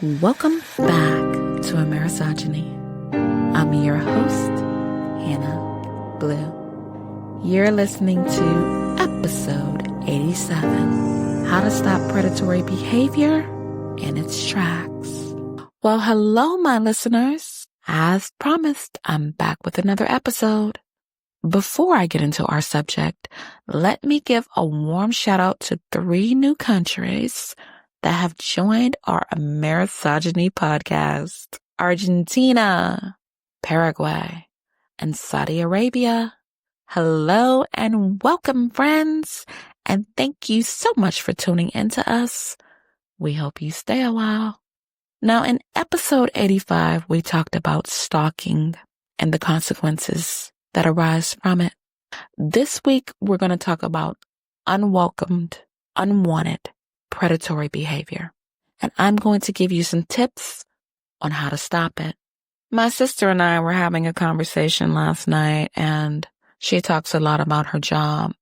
Welcome back to A Misogyny. I'm your host, Hannah Blue. You're listening to episode 87, How to Stop Predatory Behavior in Its Tracks. Well, hello, my listeners. As promised, I'm back with another episode. Before I get into our subject, let me give a warm shout out to 3 new countries that have joined our Misogyny podcast: Argentina, Paraguay, and Saudi Arabia. Hello and welcome, friends, and thank you so much for tuning in to us. We hope you stay a while. Now, in episode 85, we talked about stalking and the consequences that arise from it. This week, we're going to talk about unwelcomed, unwanted, predatory behavior. And I'm going to give you some tips on how to stop it. My sister and I were having a conversation last night, and she talks a lot about her job.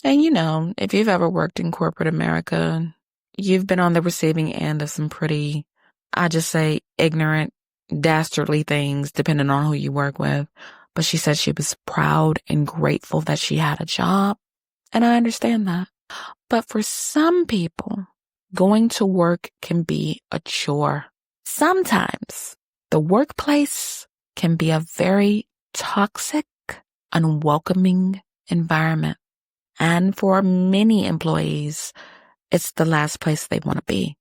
And you know, if you've ever worked in corporate America, you've been on the receiving end of some pretty, I just say, ignorant, dastardly things, depending on who you work with. But she said she was proud and grateful that she had a job. And I understand that. But for some people, going to work can be a chore. Sometimes the workplace can be a very toxic, unwelcoming environment. And for many employees, it's the last place they want to be.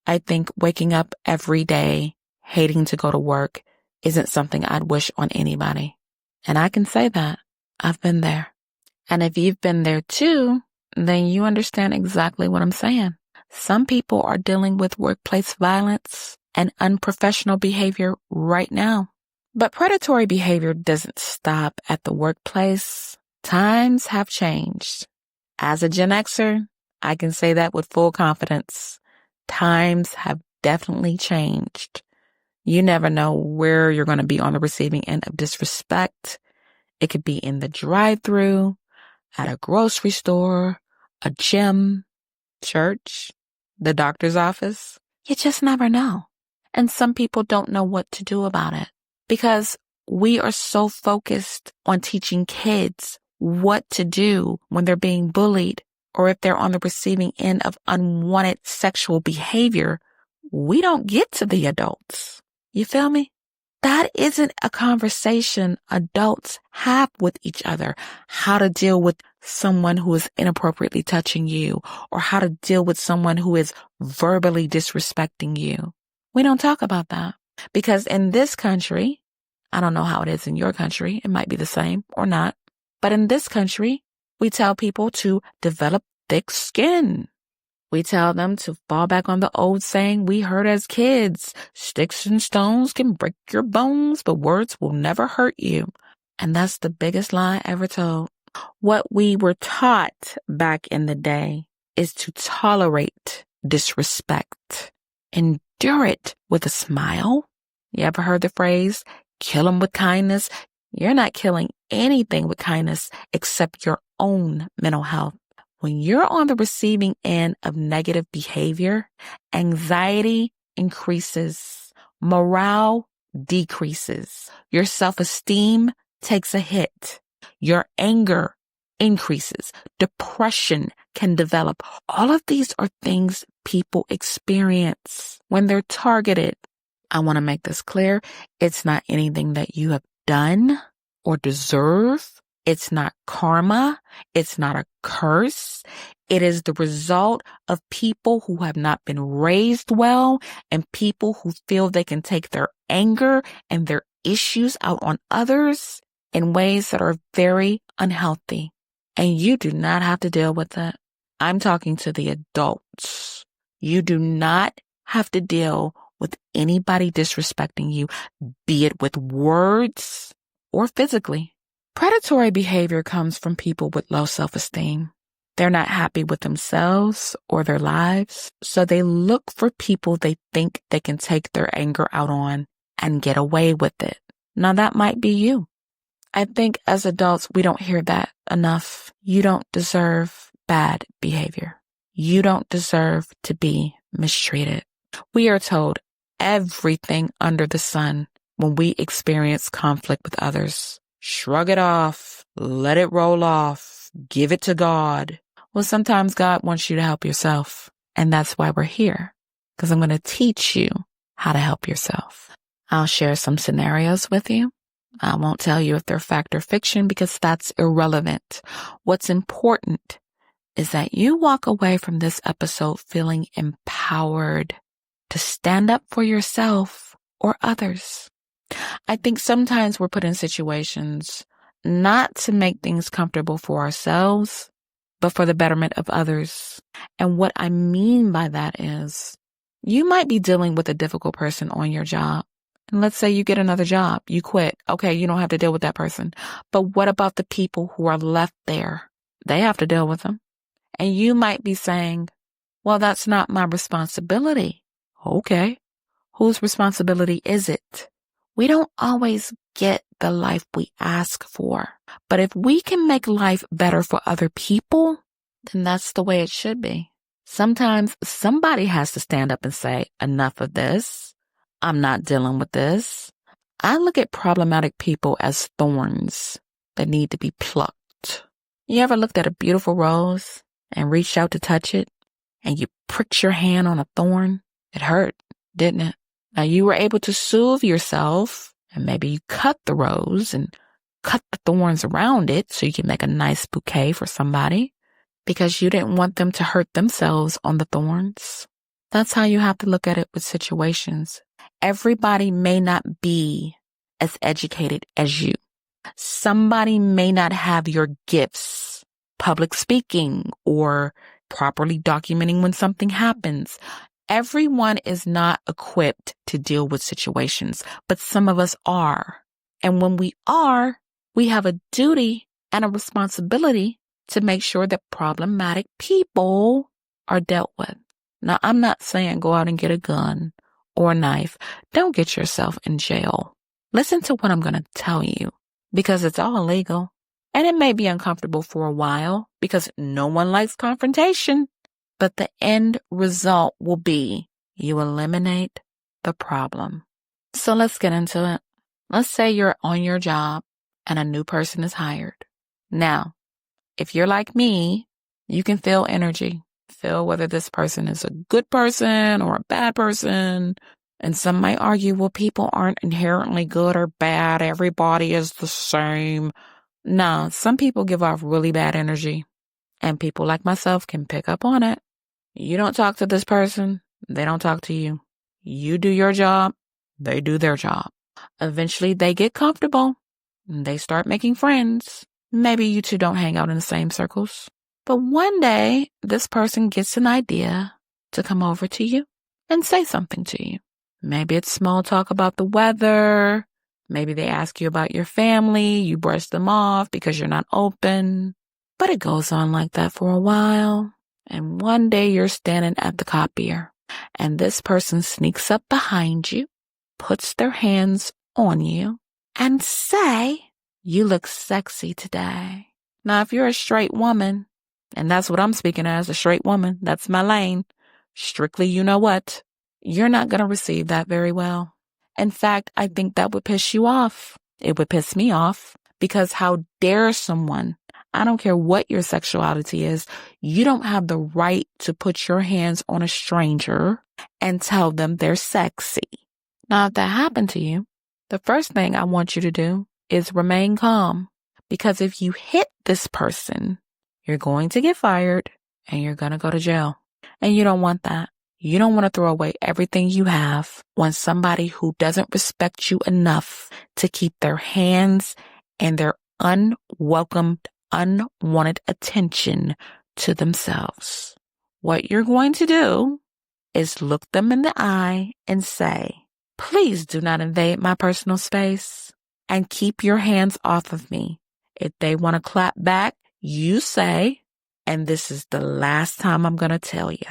I think waking up every day hating to go to work isn't something I'd wish on anybody. And I can say that. I've been there. And if you've been there too, then you understand exactly what I'm saying. Some people are dealing with workplace violence and unprofessional behavior right now. But predatory behavior doesn't stop at the workplace. Times have changed. As a Gen Xer, I can say that with full confidence. Times have definitely changed. You never know where you're going to be on the receiving end of disrespect. It could be in the drive-thru, at a grocery store, a gym, church, the doctor's office. You just never know. And some people don't know what to do about it because we are so focused on teaching kids what to do when they're being bullied or if they're on the receiving end of unwanted sexual behavior. We don't get to the adults. You feel me? That isn't a conversation adults have with each other. How to deal with someone who is inappropriately touching you or how to deal with someone who is verbally disrespecting you. We don't talk about that because in this country, I don't know how it is in your country. It might be the same or not. But in this country, we tell people to develop thick skin. We tell them to fall back on the old saying we heard as kids: sticks and stones can break your bones, but words will never hurt you. And that's the biggest lie ever told. What we were taught back in the day is to tolerate disrespect, endure it with a smile. You ever heard the phrase, kill them with kindness? You're not killing anything with kindness except your own mental health. When you're on the receiving end of negative behavior, anxiety increases, morale decreases, your self-esteem takes a hit, your anger increases, depression can develop. All of these are things people experience when they're targeted. I want to make this clear. It's not anything that you have done or deserve. It's not karma. It's not a curse. It is the result of people who have not been raised well and people who feel they can take their anger and their issues out on others in ways that are very unhealthy. And you do not have to deal with it. I'm talking to the adults. You do not have to deal with anybody disrespecting you, be it with words or physically. Predatory behavior comes from people with low self-esteem. They're not happy with themselves or their lives, so they look for people they think they can take their anger out on and get away with it. Now, that might be you. I think as adults, we don't hear that enough. You don't deserve bad behavior. You don't deserve to be mistreated. We are told everything under the sun when we experience conflict with others. Shrug it off, let it roll off, give it to God. Well, sometimes God wants you to help yourself, and that's why we're here, because I'm going to teach you how to help yourself. I'll share some scenarios with you. I won't tell you if they're fact or fiction because that's irrelevant. What's important is that you walk away from this episode feeling empowered to stand up for yourself or others. I think sometimes we're put in situations not to make things comfortable for ourselves, but for the betterment of others. And what I mean by that is you might be dealing with a difficult person on your job. And let's say you get another job, you quit. Okay, you don't have to deal with that person. But what about the people who are left there? They have to deal with them. And you might be saying, well, that's not my responsibility. Okay, whose responsibility is it? We don't always get the life we ask for. But if we can make life better for other people, then that's the way it should be. Sometimes somebody has to stand up and say, enough of this. I'm not dealing with this. I look at problematic people as thorns that need to be plucked. You ever looked at a beautiful rose and reached out to touch it and you pricked your hand on a thorn? It hurt, didn't it? Now you were able to soothe yourself and maybe you cut the rose and cut the thorns around it so you can make a nice bouquet for somebody because you didn't want them to hurt themselves on the thorns. That's how you have to look at it with situations. Everybody may not be as educated as you. Somebody may not have your gifts, public speaking or properly documenting when something happens. Everyone is not equipped to deal with situations, but some of us are. And when we are, we have a duty and a responsibility to make sure that problematic people are dealt with. Now, I'm not saying go out and get a gun or a knife. Don't get yourself in jail. Listen to what I'm going to tell you because it's all legal. And it may be uncomfortable for a while because no one likes confrontation. But the end result will be you eliminate the problem. So let's get into it. Let's say you're on your job and a new person is hired. Now, if you're like me, you can feel energy. Feel whether this person is a good person or a bad person. And some might argue, well, people aren't inherently good or bad. Everybody is the same. No, some people give off really bad energy. And people like myself can pick up on it. You don't talk to this person, they don't talk to you. You do your job, they do their job. Eventually they get comfortable and they start making friends. Maybe you two don't hang out in the same circles. But one day this person gets an idea to come over to you and say something to you. Maybe it's small talk about the weather. Maybe they ask you about your family. You brush them off because you're not open. But it goes on like that for a while. And one day you're standing at the copier and this person sneaks up behind you, puts their hands on you and say, you look sexy today. Now, if you're a straight woman, and that's what I'm speaking as, a straight woman, that's my lane, strictly you know what, you're not going to receive that very well. In fact, I think that would piss you off. It would piss me off because how dare someone, I don't care what your sexuality is, you don't have the right to put your hands on a stranger and tell them they're sexy. Now, if that happened to you, the first thing I want you to do is remain calm. Because if you hit this person, you're going to get fired and you're going to go to jail. And you don't want that. You don't want to throw away everything you have on somebody who doesn't respect you enough to keep their hands and their unwelcomed, unwanted attention to themselves. What you're going to do is look them in the eye and say, please do not invade my personal space and keep your hands off of me. If they want to clap back, you say, and this is the last time I'm going to tell you.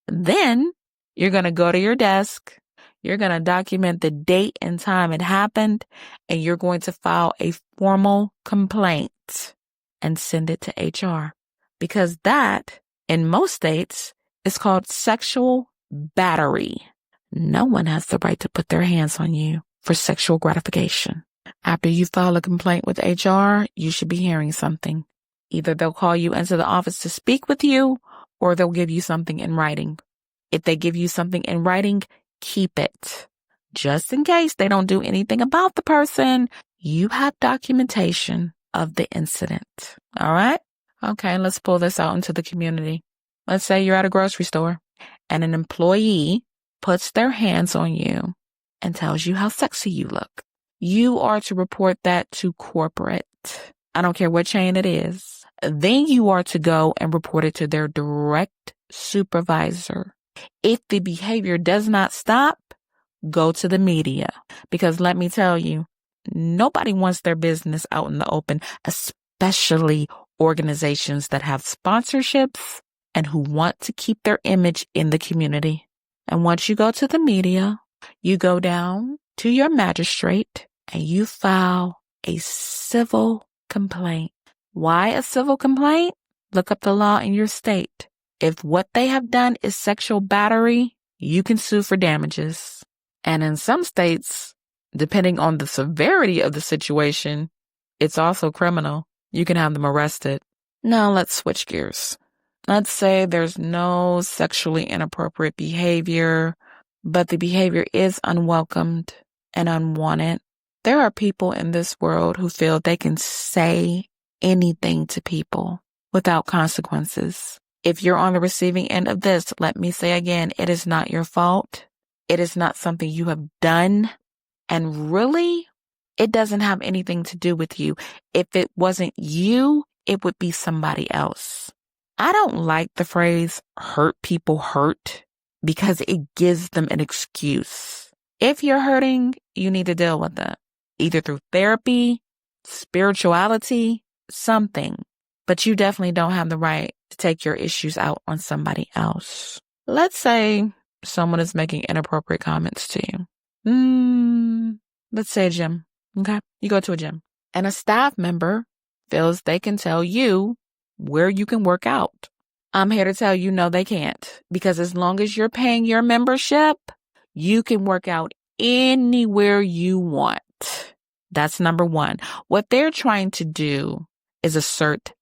Then you're going to go to your desk. You're going to document the date and time it happened, and you're going to file a formal complaint and send it to HR. Because that, in most states, is called sexual battery, No one has the right to put their hands on you for sexual gratification. After you file a complaint with HR, you should be hearing something. Either they'll call you into the office to speak with you, or they'll give you something in writing. If they give you something in writing, keep it. Just in case they don't do anything about the person, you have documentation of the incident. All right? Okay, let's pull this out into the community. Let's say you're at a grocery store and an employee puts their hands on you and tells you how sexy you look. You are to report that to corporate. I don't care what chain it is. Then you are to go and report it to their direct supervisor. If the behavior does not stop, go to the media. Because let me tell you, nobody wants their business out in the open, especially organizations that have sponsorships and who want to keep their image in the community. And once you go to the media, you go down to your magistrate and you file a civil complaint. Why a civil complaint? Look up the law in your state. If what they have done is sexual battery, you can sue for damages. And in some states, depending on the severity of the situation, it's also criminal. You can have them arrested. Now let's switch gears. Let's say there's no sexually inappropriate behavior, but the behavior is unwelcomed and unwanted. There are people in this world who feel they can say anything to people without consequences. If you're on the receiving end of this, let me say again, it is not your fault. It is not something you have done. And really, it doesn't have anything to do with you. If it wasn't you, it would be somebody else. I don't like the phrase hurt people hurt because it gives them an excuse. If you're hurting, you need to deal with it, either through therapy, spirituality, something. But you definitely don't have the right to take your issues out on somebody else. Let's say someone is making inappropriate comments to you. Let's say a gym. Okay. You go to a gym and a staff member feels they can tell you where you can work out. I'm here to tell you, no, they can't. Because as long as you're paying your membership, you can work out anywhere you want. That's number one. What they're trying to do is assert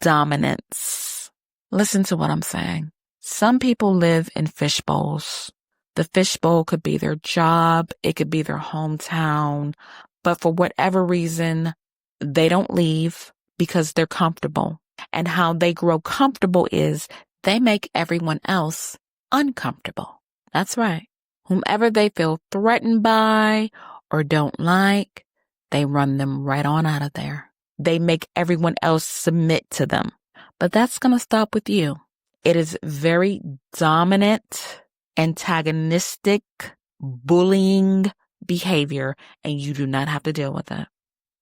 dominance. Listen to what I'm saying. Some people live in fishbowls. The fishbowl could be their job. It could be their hometown. But for whatever reason, they don't leave because they're comfortable. And how they grow comfortable is they make everyone else uncomfortable. That's right. Whomever they feel threatened by or don't like, they run them right on out of there. They make everyone else submit to them. But that's going to stop with you. It is very dominant, antagonistic, bullying behavior, and you do not have to deal with it.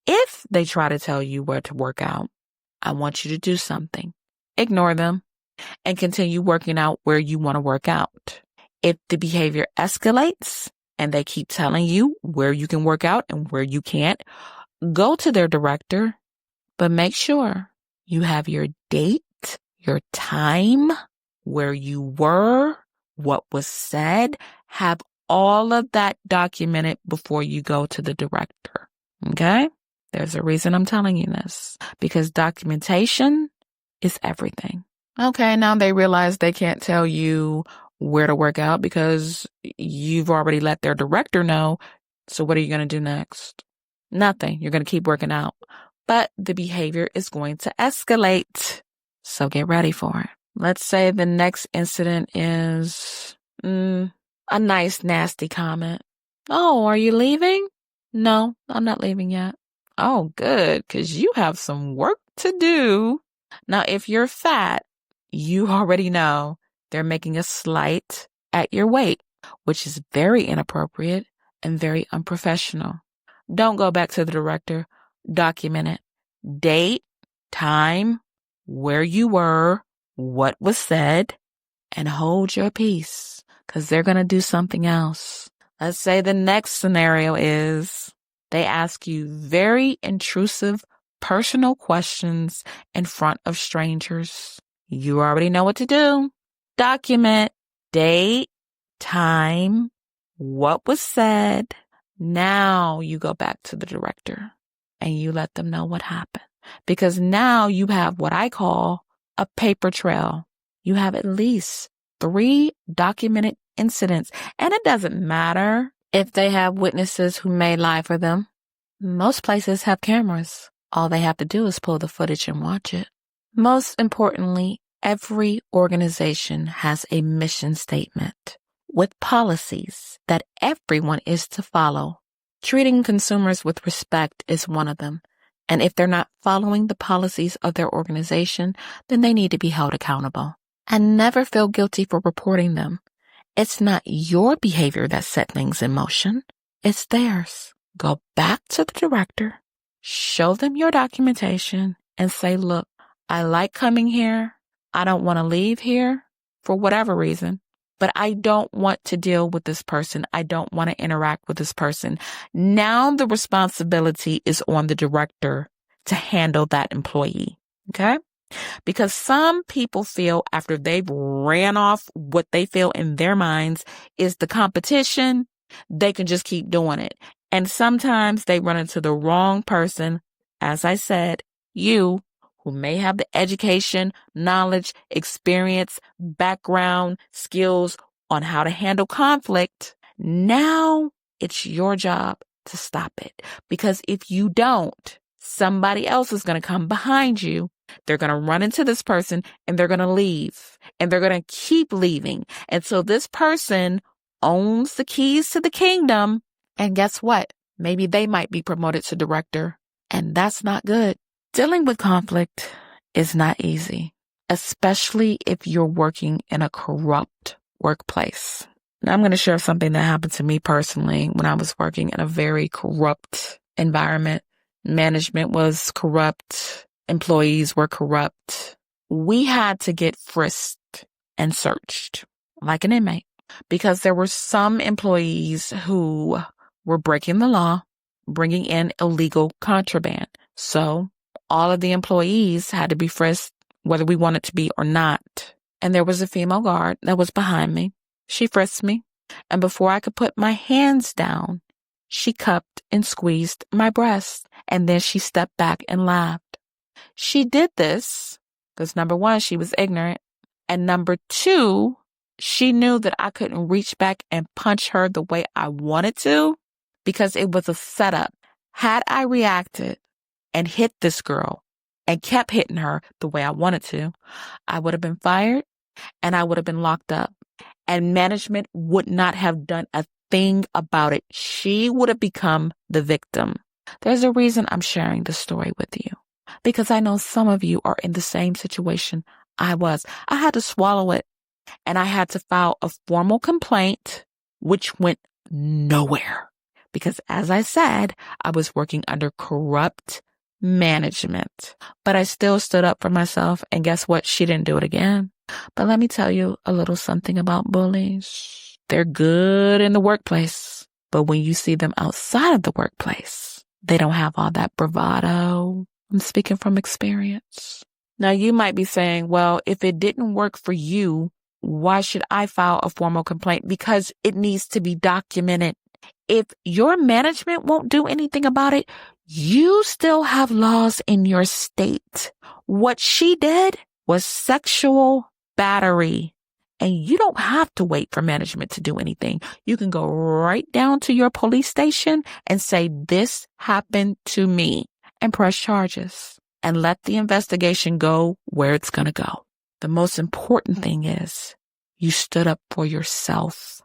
If they try to tell you where to work out, I want you to do something. Ignore them and continue working out where you want to work out. If the behavior escalates and they keep telling you where you can work out and where you can't, go to their director, but make sure you have your date, your time, where you were, what was said. Have all of that documented before you go to the director. Okay? There's a reason I'm telling you this, because documentation is everything. Okay, now they realize they can't tell you where to work out because you've already let their director know. So what are you going to do next? Nothing. You're going to keep working out. But the behavior is going to escalate. So get ready for it. Let's say the next incident is a nice, nasty comment. Oh, are you leaving? No, I'm not leaving yet. Oh, good, because you have some work to do. Now, if you're fat, you already know they're making a slight at your weight, which is very inappropriate and very unprofessional. Don't go back to the director. Document it. Date, time, where you were, what was said, and hold your peace, because they're going to do something else. Let's say the next scenario is they ask you very intrusive personal questions in front of strangers. You already know what to do. Document, date, time, what was said. Now you go back to the director and you let them know what happened. Because now you have what I call a paper trail. You have at least 3 documented incidents. And it doesn't matter if they have witnesses who may lie for them. Most places have cameras. All they have to do is pull the footage and watch it. Most importantly, every organization has a mission statement with policies that everyone is to follow. Treating consumers with respect is one of them. And if they're not following the policies of their organization, then they need to be held accountable. And never feel guilty for reporting them. It's not your behavior that set things in motion. It's theirs. Go back to the director, show them your documentation, and say, look, I like coming here. I don't want to leave here for whatever reason, but I don't want to deal with this person. I don't want to interact with this person. Now the responsibility is on the director to handle that employee. Okay? Because some people feel after they've ran off what they feel in their minds is the competition, they can just keep doing it. And sometimes they run into the wrong person. As I said, you who may have the education, knowledge, experience, background, skills on how to handle conflict. Now it's your job to stop it. Because if you don't, somebody else is going to come behind you. They're going to run into this person and they're going to leave and they're going to keep leaving. And so this person owns the keys to the kingdom. And guess what? Maybe they might be promoted to director. And that's not good. Dealing with conflict is not easy, especially if you're working in a corrupt workplace. Now, I'm going to share something that happened to me personally when I was working in a very corrupt environment. Management was corrupt. Employees were corrupt. We had to get frisked and searched like an inmate because there were some employees who were breaking the law, bringing in illegal contraband. So all of the employees had to be frisked, whether we wanted to be or not. And there was a female guard that was behind me. She frisked me. And before I could put my hands down, she cupped and squeezed my breast. And then she stepped back and laughed. She did this because, number one, she was ignorant. And number two, she knew that I couldn't reach back and punch her the way I wanted to because it was a setup. Had I reacted and hit this girl and kept hitting her the way I wanted to, I would have been fired and I would have been locked up. And management would not have done a thing about it. She would have become the victim. There's a reason I'm sharing this story with you. Because I know some of you are in the same situation I was. I had to swallow it and I had to file a formal complaint, which went nowhere. Because as I said, I was working under corrupt management. But I still stood up for myself. And guess what? She didn't do it again. But let me tell you a little something about bullies. They're good in the workplace. But when you see them outside of the workplace, they don't have all that bravado. I'm speaking from experience. Now, you might be saying, well, if it didn't work for you, why should I file a formal complaint? Because it needs to be documented. If your management won't do anything about it, you still have laws in your state. What she did was sexual battery. And you don't have to wait for management to do anything. You can go right down to your police station and say, this happened to me. And press charges and let the investigation go where it's going to go. The most important thing is you stood up for yourself.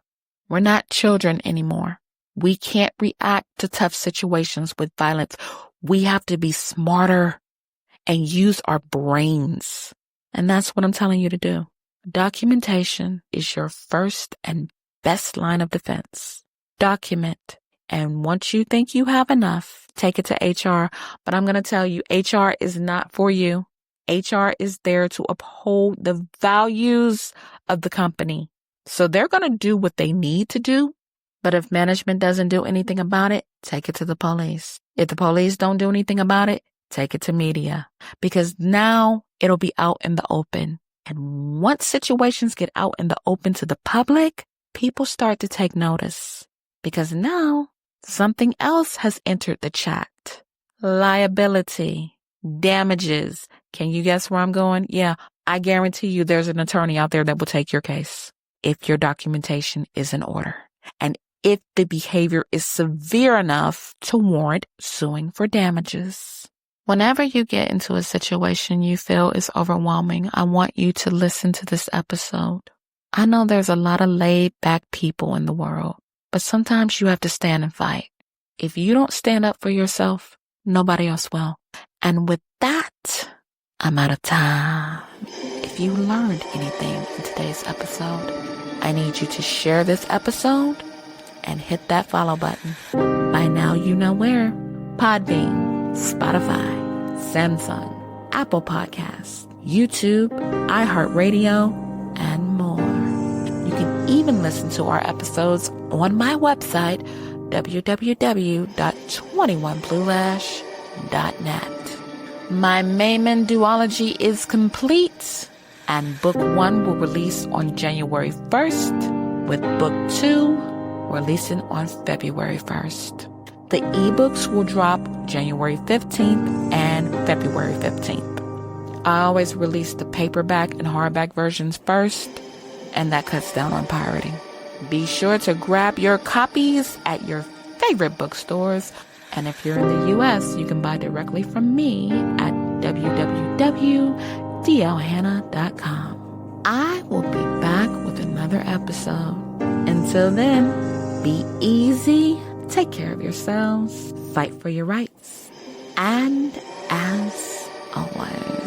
We're not children anymore. We can't react to tough situations with violence. We have to be smarter and use our brains. And that's what I'm telling you to do. Documentation is your first and best line of defense. Document. And once you think you have enough, take it to HR. But I'm going to tell you, HR is not for you. HR is there to uphold the values of the company. So they're going to do what they need to do. But if management doesn't do anything about it, take it to the police. If the police don't do anything about it, take it to media. Because now it'll be out in the open. And once situations get out in the open to the public, people start to take notice because now something else has entered the chat. Liability, damages. Can you guess where I'm going? Yeah, I guarantee you there's an attorney out there that will take your case if your documentation is in order and if the behavior is severe enough to warrant suing for damages. Whenever you get into a situation you feel is overwhelming, I want you to listen to this episode. I know there's a lot of laid-back people in the world, but sometimes you have to stand and fight. If you don't stand up for yourself, nobody else will. And with that, I'm out of time. If you learned anything in today's episode, I need you to share this episode and hit that follow button. By now you know where. Podbean, Spotify, Samsung, Apple Podcasts, YouTube, iHeartRadio, and more. You can even listen to our episodes on my website, www.21bluelash.net. My Mayman duology is complete, and Book 1 will release on January 1st, with Book 2 releasing on February 1st. The ebooks will drop January 15th and February 15th. I always release the paperback and hardback versions first, and that cuts down on pirating. Be sure to grab your copies at your favorite bookstores, and if you're in the U.S., you can buy directly from me at www.dlhanna.com. I will be back with another episode. Until then, be easy, take care of yourselves, fight for your rights, and as always,